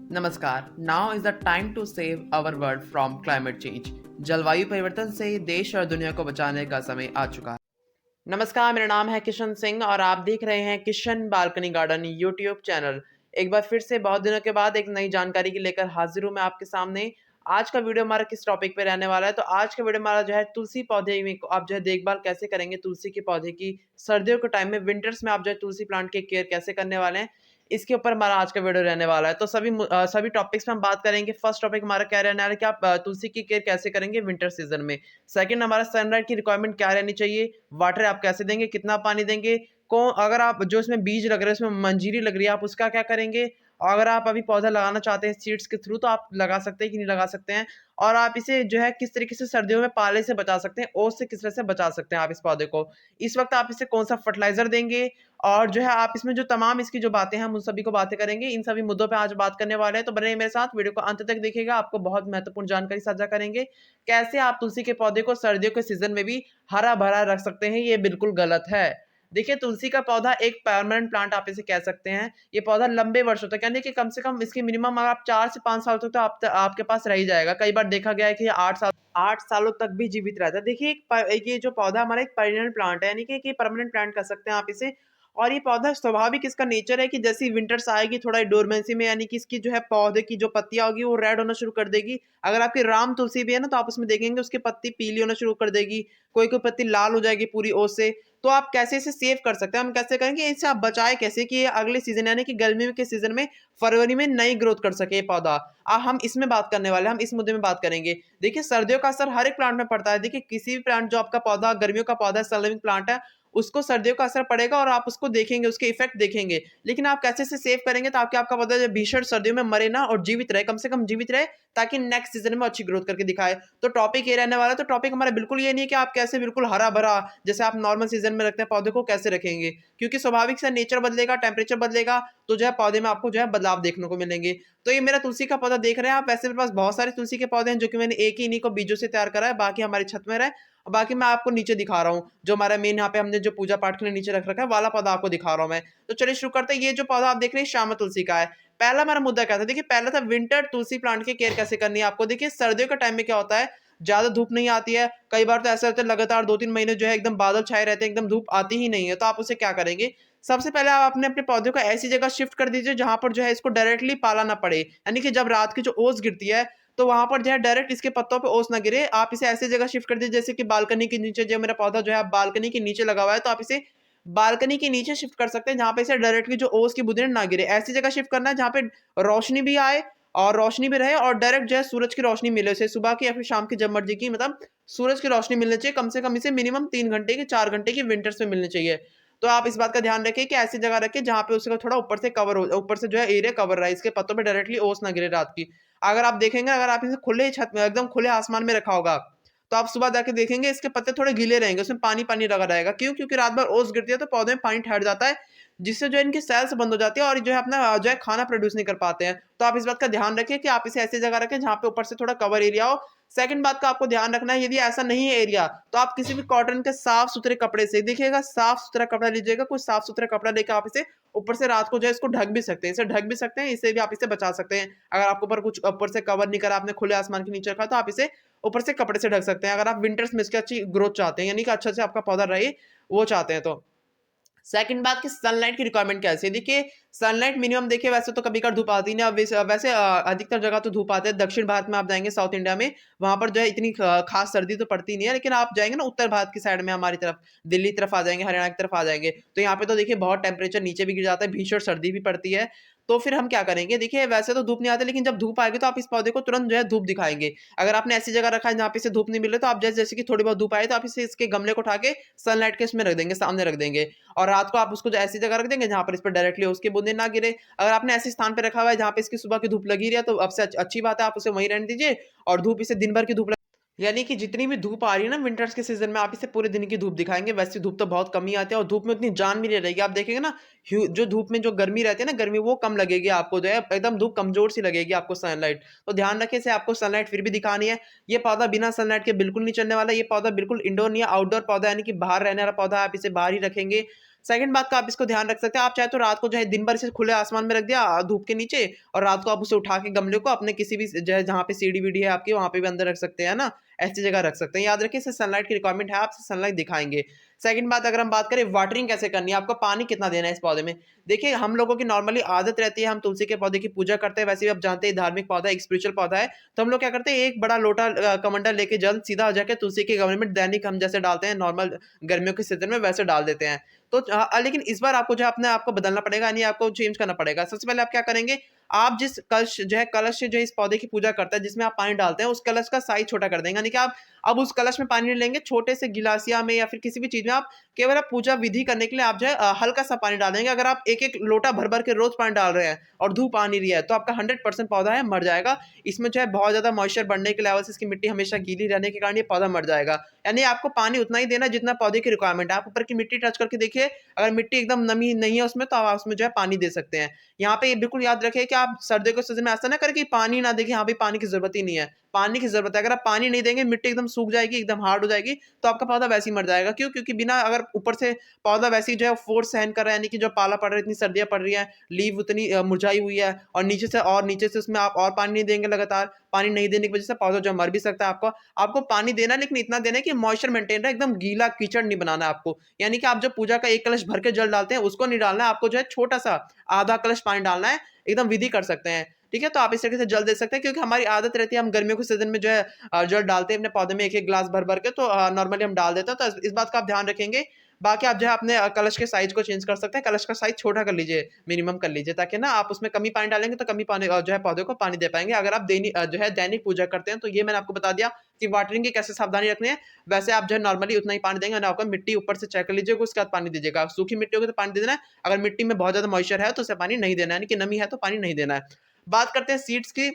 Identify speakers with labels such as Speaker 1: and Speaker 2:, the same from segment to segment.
Speaker 1: नमस्कार। Now is the time to save our world from climate change. जलवायु परिवर्तन से देश और दुनिया को बचाने का समय आ चुका है। नमस्कार, मेरा नाम है किशन सिंह और आप देख रहे हैं Kishan balcony garden YouTube channel. एक बार फिर से बहुत दिनों के बाद एक नई जानकारी की लेकर हाजिर हूँ मैं आपके सामने। आज का वीडियो हमारा किस टॉपिक पे रहने वाला है, तो आज का वीडियो हमारा जो है तुलसी पौधे में आप जो है देखभाल कैसे करेंगे तुलसी के पौधे की। सर्दियों के टाइम में विंटर्स में आप जो है तुलसी प्लांट की केयर कैसे करने वाले हैं, इसके ऊपर हमारा आज का वीडियो रहने वाला है। तो सभी टॉपिक्स में हम बात करेंगे। फर्स्ट टॉपिक हमारा क्या रहने वाला है कि आप तुलसी की केयर कैसे करेंगे विंटर सीजन में। सेकंड, हमारा सनलाइट की रिक्वायरमेंट क्या रहनी चाहिए, वाटर आप कैसे देंगे, कितना पानी देंगे, कौन अगर आप जो इसमें बीज लग रहे हैं उसमें मंजीरी लग रही है आप उसका क्या करेंगे, और अगर आप अभी पौधा लगाना चाहते हैं सीड्स के थ्रू तो आप लगा सकते हैं कि नहीं लगा सकते हैं, और आप इसे जो है किस तरीके से सर्दियों में पाले से बचा सकते हैं, ओस से किस तरह से बचा सकते हैं आप इस पौधे को। इस वक्त आप इसे कौन सा फर्टिलाइजर देंगे, और जो है आप इसमें जो तमाम इसकी जो बातें हैं हम उन सभी को बातें करेंगे। इन सभी मुद्दों पे आज बात करने वाले हैं, तो बने रहिए मेरे साथ, वीडियो को अंत तक देखिएगा। आपको बहुत महत्वपूर्ण जानकारी साझा करेंगे। कैसे आप तुलसी के पौधे को सर्दियों के सीजन में भी हरा भरा रख सकते हैं, ये बिल्कुल गलत है। देखिए, तुलसी का पौधा एक परमानेंट प्लांट आप इसे कह सकते हैं। ये पौधा लंबे वर्षों तक, यानी कि कम से कम इसकी मिनिमम अगर आप 4 से 5 साल तक तो आपके पास रह ही जाएगा। कई बार देखा गया है कि ये 8 सालों तक भी जीवित रहता है। देखिए, एक ये जो पौधा हमारा एक पेरिनियल प्लांट है, यानी कि एक परमानेंट प्लांट कह सकते हैं आप इसे। और ये पौधा स्वाभाविक इसका नेचर है कि जैसे ही विंटर्स आएगी थोड़ा डोरमेंसी में, यानी कि इसकी जो है पौधे की जो पत्तियां होगी वो रेड होना शुरू कर देगी। अगर आपकी राम तुलसी भी है ना, तो आप उसमें देखेंगे उसकी पत्ती पीली होना शुरू कर देगी, कोई कोई पत्ती लाल हो जाएगी पूरी ओस से। तो आप कैसे इसे सेव कर सकते हैं, हम कैसे करेंगे इसे, आप बचाए कैसे कि ये अगले सीजन यानी कि गर्मी के सीजन में फरवरी में नई ग्रोथ कर सके ये पौधा। हम इसमें बात करने वाले हैं, हम इस मुद्दे में बात करेंगे। देखिए, सर्दियों का असर हर एक प्लांट में पड़ता है। देखिए, किसी भी प्लांट जो आपका पौधा गर्मियों का पौधा है, सनलिविंग प्लांट है, उसको सर्दियों का असर पड़ेगा और आप उसको देखेंगे, उसके इफेक्ट देखेंगे। लेकिन आप कैसे इसे सेव करेंगे ताकि आपका पौधा जो भीषण सर्दियों में मरे ना और जीवित रहे, कम से कम जीवित रहे, ताकि नेक्स्ट सीजन में अच्छी ग्रोथ करके दिखाए। तो टॉपिक ये रहने वाला है। तो टॉपिक हमारा बिल्कुल ये नहीं है कि आप कैसे बिल्कुल हरा भरा जैसे आप नॉर्मल सीजन में रखते हैं पौधे को कैसे रखेंगे, क्योंकि स्वाभाविक से नेचर बदलेगा, टेम्परेचर बदलेगा, तो जो है पौधे में आपको जो है बदलाव देखने को मिलेंगे। तो ये मेरा तुलसी का पौधा देख रहे हैं आप। वैसे मेरे पास बहुत सारे तुलसी के पौधे हैं जो कि मैंने एक ही इन्हीं को बीजों से तैयार करा है, बाकी हमारी छत में रहे। और बाकी मैं आपको नीचे दिखा रहा हूँ, जो हमारा मेन यहाँ पे हमने जो पूजा पाठ के लिए नीचे रख रखा है वाला पौधा आपको दिखा रहा हूँ मैं। तो चलिए शुरू करते हैं। ये जो पौधा आप देख रहे हैं श्यामा तुलसी का है। पहला हमारा मुद्दा क्या था, देखिए पहला था विंटर तुलसी प्लांट की केयर कैसे करनी है आपको। देखिए, सर्दियों के टाइम में क्या होता है, ज्यादा धूप नहीं आती है। कई बार तो ऐसा होता है लगातार 2-3 महीने जो है एकदम बादल छाए रहते हैं, एकदम धूप आती ही नहीं है। तो आप उसे क्या करेंगे, सबसे पहले आप अपने अपने पौधे को ऐसी जगह शिफ्ट कर दीजिए जहां पर जो है इसको डायरेक्टली पाला ना पड़े, यानी कि जब रात की जो ओस गिरती है तो वहां पर जो है डायरेक्ट इसके पत्तों पे ओस ना गिरे। आप इसे ऐसी जगह शिफ्ट कर दीजिए जैसे कि बालकनी के नीचे। जो मेरा पौधा जो है बालकनी के नीचे लगा हुआ है, तो आप इसे बालकनी के नीचे शिफ्ट कर सकते हैं जहां पे इसे डायरेक्टली जो ओस की बूंदें ना गिरे। ऐसी जगह शिफ्ट करना है जहां पे रोशनी भी आए और रोशनी भी रहे, और डायरेक्ट जो है सूरज की रोशनी मिले उसे, सुबह की या फिर शाम की, जब मर्जी की, मतलब सूरज की रोशनी मिलनी चाहिए। कम से कम इसे मिनिमम 3 घंटे की, 4 घंटे की विंटर्स में मिलनी चाहिए। तो आप इस बात का ध्यान रखें कि ऐसी जगह रखें जहां पे उसका थोड़ा ऊपर से कवर हो, ऊपर से जो है एरिया कवर रहा है, इसके पत्तों पे डायरेक्टली ओस ना गिरे रात की। अगर आप देखेंगे, अगर आप इसे खुले छत में एकदम खुले आसमान में रखा होगा, तो आप सुबह जाके देखेंगे इसके पत्ते थोड़े गीले रहेंगे, उसमें पानी पानी लगा रहेगा। क्यों? क्योंकि रात भर ओस गिरती है तो पौधे में पानी ठहर जाता है, जिससे जो है इनकी सेल्स बंद हो जाती है और जो है अपना जो है खाना प्रोड्यूस नहीं कर पाते हैं। तो आप इस बात का ध्यान रखें कि आप इसे ऐसी जगह रखें जहां पे ऊपर से थोड़ा कवर एरिया हो। सेकंड बात का आपको ध्यान रखना है, यदि ऐसा नहीं है एरिया, तो आप किसी भी कॉटन के साफ सुथरे कपड़े से, देखिएगा साफ सुथरा कपड़ा लीजिएगा, कुछ साफ सुथरा कपड़ा लेकर आप इसे ऊपर से रात को जो है इसको ढक भी सकते हैं, इसे ढक भी सकते हैं, इससे भी आप इसे बचा सकते हैं। अगर आपके ऊपर कुछ ऊपर से कवर नहीं करा, आपने खुले आसमान के नीचे रखा, तो आप इसे ऊपर से कपड़े से ढक सकते हैं। अगर आप विंटर्स में इसकी अच्छी ग्रोथ चाहते हैं, यानी कि अच्छा से आपका पौधा रहे, वो चाहते हैं तो। सेकंड बात कि सनलाइट की रिक्वायरमेंट कैसे है। देखिए, सनलाइट मिनिमम, देखिए वैसे तो कभी कभी धूप आती नहीं है, वैसे अधिकतर जगह तो धूप आते हैं। दक्षिण भारत में आप जाएंगे, साउथ इंडिया में, वहां पर जो है इतनी खास सर्दी तो पड़ती नहीं है। लेकिन आप जाएंगे ना उत्तर भारत की साइड में, हमारी तरफ दिल्ली तरफ आ जाएंगे, हरियाणा की तरफ आ जाएंगे, तो यहाँ पे तो देखिए बहुत टेम्परेचर नीचे भी गिर जाता है, भीषण सर्दी भी पड़ती है। तो फिर हम क्या करेंगे, देखिए वैसे तो धूप नहीं आती, लेकिन जब धूप आएगी तो आप इस पौधे को तुरंत जो है धूप दिखाएंगे। अगर आपने ऐसी जगह रखा है जहाँ पे इसे धूप नहीं मिल रही, तो आप जैसे जैसे कि थोड़ी बहुत धूप आए तो आप इसे इसके गमले को उठा के सनलाइट के इसमें रख देंगे, सामने रख देंगे। और रात को आप उसको ऐसी जगह रख देंगे जहां पर इस पर डायरेक्टली उसकी बूंदें ना गिरे। अगर आपने ऐसे स्थान पर रखा हुआ है जहां पे इसकी सुबह की धूप लगी रही है, तो अब से अच्छी बात है, आप उसे वहीं रहने दीजिए। और धूप इसे दिन भर की धूप, यानी कि जितनी भी धूप आ रही है ना विंटर्स के सीजन में, आप इसे पूरे दिन की धूप दिखाएंगे। वैसे धूप तो बहुत कम ही आती है और धूप में उतनी जान भी नहीं रहेगी। आप देखेंगे ना, जो धूप में जो गर्मी रहती है ना, गर्मी वो कम लगेगी आपको, जो है एकदम धूप कमजोर सी लगेगी आपको सनलाइट। तो ध्यान रखें, से आपको सनलाइट फिर भी दिखानी है। ये पौधा बिना सनलाइट के बिल्कुल नहीं चलने वाला। ये पौधा बिल्कुल इंडोर नहीं है, आउटडोर पौधा, यानी कि बाहर रहने वाला पौधा। आप इसे बाहर ही रखेंगे। सेकंड बात का आप इसको ध्यान रख सकते हैं, आप चाहे तो रात को जो है दिन भर इसे खुले आसमान में रख दिया धूप के नीचे, और रात को आप उसे उठा के गमले को अपने किसी भी जो है जहाँ पे सीढ़ी वीढ़ी है आपकी वहाँ पे भी अंदर रख सकते हैं ना, ऐसी जगह रख सकते हैं। याद रखिए इसे सनलाइट की रिक्वायरमेंट है, आप सनलाइट दिखाएंगे। सेकंड बात अगर हम बात करें वाटरिंग कैसे करनी है, आपको पानी कितना देना है इस पौधे में। देखिए हम लोगों की नॉर्मली आदत रहती है, हम तुलसी के पौधे की पूजा करते हैं, वैसे भी आप जानते हैं धार्मिक पौधा है, एक स्पिरिचुअल पौधा है, तो हम लोग क्या करते हैं एक बड़ा लोटा कमंडल लेके जल सीधा जाके तुलसी के गमले में दैनिक हम जैसे डालते हैं नॉर्मल गर्मियों के सीजन में वैसे डाल देते हैं। तो लेकिन इस बार आपको जो है अपने आप को बदलना पड़ेगा, यानी आपको चेंज करना पड़ेगा। सबसे पहले आप क्या करेंगे, आप जिस कलश से जो इस पौधे की पूजा करता है जिसमें आप पानी डालते हैं, उस कलश का साइज छोटा कर देंगे, यानी कि आप अब उस कलश में पानी नहीं लेंगे, छोटे से गिलासिया में या फिर किसी भी चीज में आप केवल आप पूजा विधि करने के लिए आप जो है हल्का सा पानी डालेंगे। अगर आप एक एक लोटा भर भर के रोज पानी डाल रहे हैं और धूप आ नहीं रही है तो आपका 100% पौधा है मर जाएगा। इसमें जो है बहुत ज्यादा मॉइस्चर बढ़ने के लेवल से इसकी मिट्टी हमेशा गीली रहने के कारण ये पौधा मर जाएगा। यानी आपको पानी उतना ही देना है जितना पौधे की रिक्वायरमेंट है। आप ऊपर की मिट्टी टच करके देखिए, अगर मिट्टी एकदम नमी नहीं है उसमें तो आप उसमें जो है पानी दे सकते हैं। यहाँ पे ये बिल्कुल याद रखिए कि आप सर्दियों के सीजन में ऐसा ना करें कि पानी ना देखें, हाँ भाई पानी की जरूरत ही नहीं है, पानी की जरूरत है। अगर आप पानी नहीं देंगे मिट्टी एकदम सूख जाएगी, एकदम हार्ड हो जाएगी, तो आपका पौधा वैसे ही मर जाएगा। क्यों? क्योंकि बिना अगर ऊपर से पौधा वैसे ही जो है फोर्स सहन कर रहा है, यानी कि जो पाला पड़ रहा है, इतनी सर्दियां पड़ रही है, लीव उतनी मुरझाई हुई है, और नीचे से उसमें आप और पानी नहीं देंगे, लगातार पानी नहीं देने की वजह से पौधा जो मर भी सकता है। आपको आपको पानी देना है, लेकिन इतना देना है कि मॉइस्चर मेंटेन रहे, एकदम गीला कीचड़ नहीं बनाना है आपको। यानी कि आप जब पूजा का एक कलश भर के जल डालते हैं उसको नहीं डालना है, आपको जो है छोटा सा आधा कलश पानी डालना है, एकदम विधि कर सकते हैं। ठीक है, तो आप इस तरीके से जल दे सकते हैं, क्योंकि हमारी आदत रहती है हम गर्मियों के सीजन में जो है जल डालते हैं अपने पौधे में एक एक ग्लास भर भर के, तो नॉर्मली हम डाल देते हैं, तो इस बात का आप ध्यान रखेंगे। बाकी आप जो है अपने कलश के साइज को चेंज कर सकते हैं, कलश का साइज छोटा कर लीजिए, मिनिमम कर लीजिए, ताकि ना आप उसमें कमी पानी डालेंगे तो कमी पानी जो है पौधे को पानी दे पाएंगे। अगर आप जो है दैनिक पूजा करते हैं तो ये मैंने आपको बता दिया कि वाटरिंग की कैसे सावधानी रखनी है। वैसे आप जो है नॉर्मली उतना ही पानी देंगे ना, आपको मिट्टी ऊपर से चेक कर लीजिएगा, उसके बाद पानी दीजिएगा। सूखी मिट्टी होगी तो पानी दे देना है, अगर मिट्टी में बहुत ज्यादा मॉइस्चर है तो उसे पानी नहीं देना है, यानी कि नमी है तो पानी नहीं देना है। बात करते हैं सीड्स की।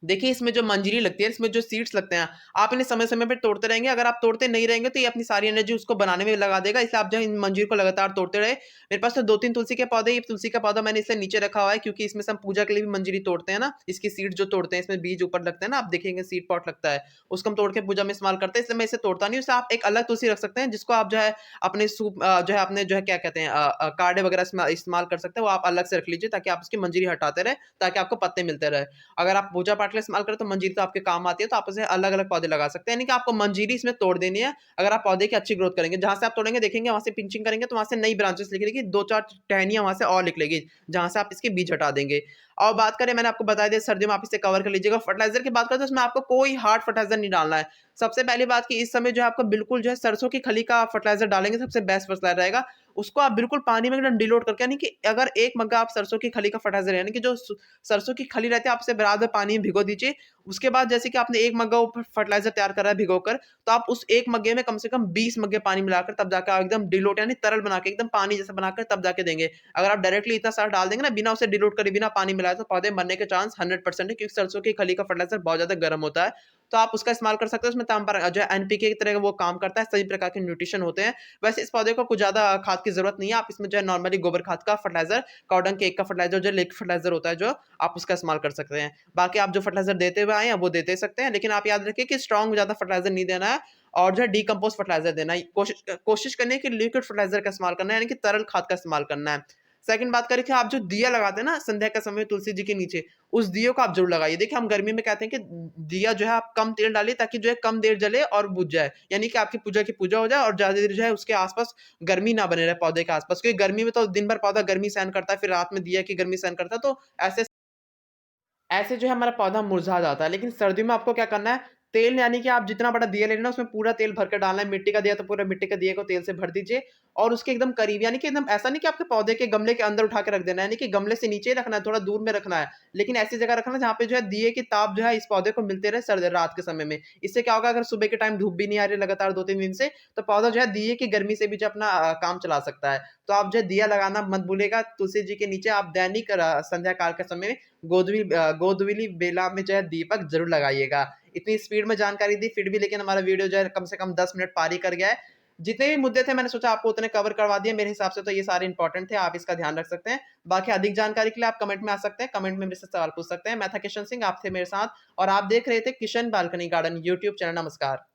Speaker 1: देखिए इसमें जो मंजरी लगती है, इसमें जो सीड्स लगते हैं, आप इन्हें समय-समय पे तोड़ते रहेंगे। अगर आप तोड़ते नहीं रहेंगे तो ये अपनी सारी एनर्जी उसको बनाने में लगा देगा, इसलिए आप जो है इन मंजीर को लगातार तोड़ते रहे। मेरे पास तो 2-3 तुलसी के पौधे, ये तुलसी का पौधा मैंने इसलिए नीचे रखा हुआ है क्योंकि इसमें से हम पूजा के लिए भी मंजरी तोड़ते हैं ना, इसकी सीड जो तोड़ते हैं, इसमें बीज ऊपर लगते हैं ना, आप देखेंगे सीड पॉट लगता है, उसको हम तोड़ के पूजा में इस्तेमाल करते हैं, इसलिए मैं इसे तोड़ता नहीं हूँ। इससे आप एक अलग तुलसी रख सकते हैं जिसको आप जो है अपने जो है अपने जो है क्या कहते हैं काढ़े वगैरह इस्तेमाल कर सकते हैं, वो आप अलग से रख लीजिए ताकि आप उसकी मंजरी हटाते रहे, ताकि आपको पत्ते मिलते रहे। अगर आप पूजा पाठ के लिए इस्तेमाल करें तो मंजीरी तो आपके काम आती है, तो आप उसे अलग-अलग पौधे लगा सकते हैं, यानी कि आपको मंजीरी इसमें तोड़ देनी है। अगर आप पौधे की अच्छी ग्रोथ करेंगे, जहाँ से आप तोड़ेंगे देखेंगे वहाँ से पिंचिंग करेंगे तो वहाँ से नई ब्रांचेस निकलेगी, 2-4 टहनियाँ वहाँ से और निकलेगी, जहाँ से आप इसके बीज हटा देंगे। और बात करें, मैंने आपको बता दिया सर्दियों में आप इसे कवर कर लीजिएगा। फर्टिलाइज़र की बात करें तो उसमें आपको कोई हार्ड फर्टिलाइज़र नहीं डालना है। सबसे पहली बात कि इस समय जो है आपको बिल्कुल जो है सरसों की खली का फर्टिलाइज़र डालेंगे, सबसे बेस्ट फर्टिलाइज़र रहेगा। उसको आप बिल्कुल पानी में एकदम डिलूट करके, यानी कि अगर 1 मग्गा आप सरसों की खली का फर्टिलाइज़र, यानी कि जो सरसों की खली रहती है, आप उसे बराबर पानी में भिगो दीजिए। उसके बाद जैसे कि आपने 1 मग्गा ऊपर फर्टिलाइज़र तैयार करा है भिगोकर, तो आप उस 1 मग्गे में कम से कम 20 मग्गे पानी मिलाकर तब जाकर आप एकदम डिलूट यानी तरल बना के एकदम पानी जैसा बनाकर तब जाके देंगे। अगर आप डायरेक्टली इतना सारा डाल देंगे ना बिना उसे डिलूट करे, बिना पानी मिलाए, तो पौधे मरने के चांस 100% है, क्योंकि सरसों की खली का फर्टिलाइज़र बहुत ज़्यादा गर्म होता है। तो आप उसका इस्तेमाल कर सकते हैं, उसमें तांबा जो है एनपीके की तरह वो काम करता है, सभी प्रकार के न्यूट्रिशन होते हैं। वैसे इस पौधे को कुछ ज़्यादा खाद की ज़रूरत नहीं है, आप इसमें जो है नॉर्मली गोबर खाद का फर्टिलाइज़र, काऊ डंग केक का फर्टिलाइज़र, जो लिक्विड फर्टिलाइज़र होता है जो, आप उसका इस्तेमाल कर सकते हैं। बाकी आप जो फर्टिलाइज़र देते हुए आए हैं वो दे सकते हैं, लेकिन आप याद रखिए कि स्ट्रॉन्ग ज़्यादा फर्टिलाइज़र नहीं देना है, और जो है डिकम्पोज़ फर्टिलाइज़र देना है। कोशिश करनी है कि लिक्विड फर्टिलाइज़र का इस्तेमाल करना है, यानी कि तरल खाद का इस्तेमाल करना है। सेकंड बात करें कि आप जो दिया लगाते हैं ना संध्या के समय तुलसी जी के नीचे, उस दिए को आप ज़रूर लगाइए। देखिए हम गर्मी में कहते हैं कि दिया जो है आप कम तेल डालिए, ताकि जो है कम देर जले और बुझ जाए। यानी कि आपकी पूजा की पूजा हो जाए और ज़्यादा देर जो है उसके आस-पास गर्मी ना बने रहे पौधे के आस-पास। क्योंकि गर्मी में तो दिन भर पौधा गर्मी सहन करता है, फिर रात में दिया की गर्मी सहन करता है, तो ऐसे ऐसे जो है हमारा पौधा मुरझा जाता है। लेकिन सर्दियों में आपको क्या करना है, तेल यानी कि आप जितना बड़ा दिया ले लेना उसमें पूरा तेल भर के डालना है। मिट्टी का दिया तो पूरा मिट्टी के दिए को तेल से भर दीजिए, और उसके एकदम करीब, यानी कि एकदम ऐसा नहीं कि आपके पौधे के गमले के अंदर उठा के रख देना है, यानी कि गमले से नीचे ही रखना है, थोड़ा दूर में रखना है। लेकिन ऐसी जगह रखना जहाँ पे जो है दिए की ताप जो है इस पौधे को मिलते रहे सर्द रात के समय में। इससे क्या होगा, अगर सुबह के टाइम धूप भी नहीं आ रही लगातार 2-3 दिन से, तो पौधा जो है दिए की गर्मी से भी जो अपना काम चला सकता है। तो आप जो है दिया लगाना मत भूलिएगा तुलसी जी के नीचे। आप दैनिक संध्या काल के समय में गोदविली बेला में जो है दीपक ज़रूर लगाइएगा। इतनी स्पीड में जानकारी दी फिर भी, लेकिन हमारा वीडियो जो है कम से कम 10 मिनट पार ही कर गया है। जितने भी मुद्दे थे मैंने सोचा आपको उतने कवर करवा दिए। मेरे हिसाब से तो ये सारे इंपॉर्टेंट थे, आप इसका ध्यान रख सकते हैं। बाकी अधिक जानकारी के लिए आप कमेंट में आ सकते हैं, कमेंट में मेरे से सवाल पूछ सकते हैं। मैं था किशन सिंह, आप थे मेरे साथ, और आप देख रहे थे Kishan balcony garden YouTube channel. नमस्कार।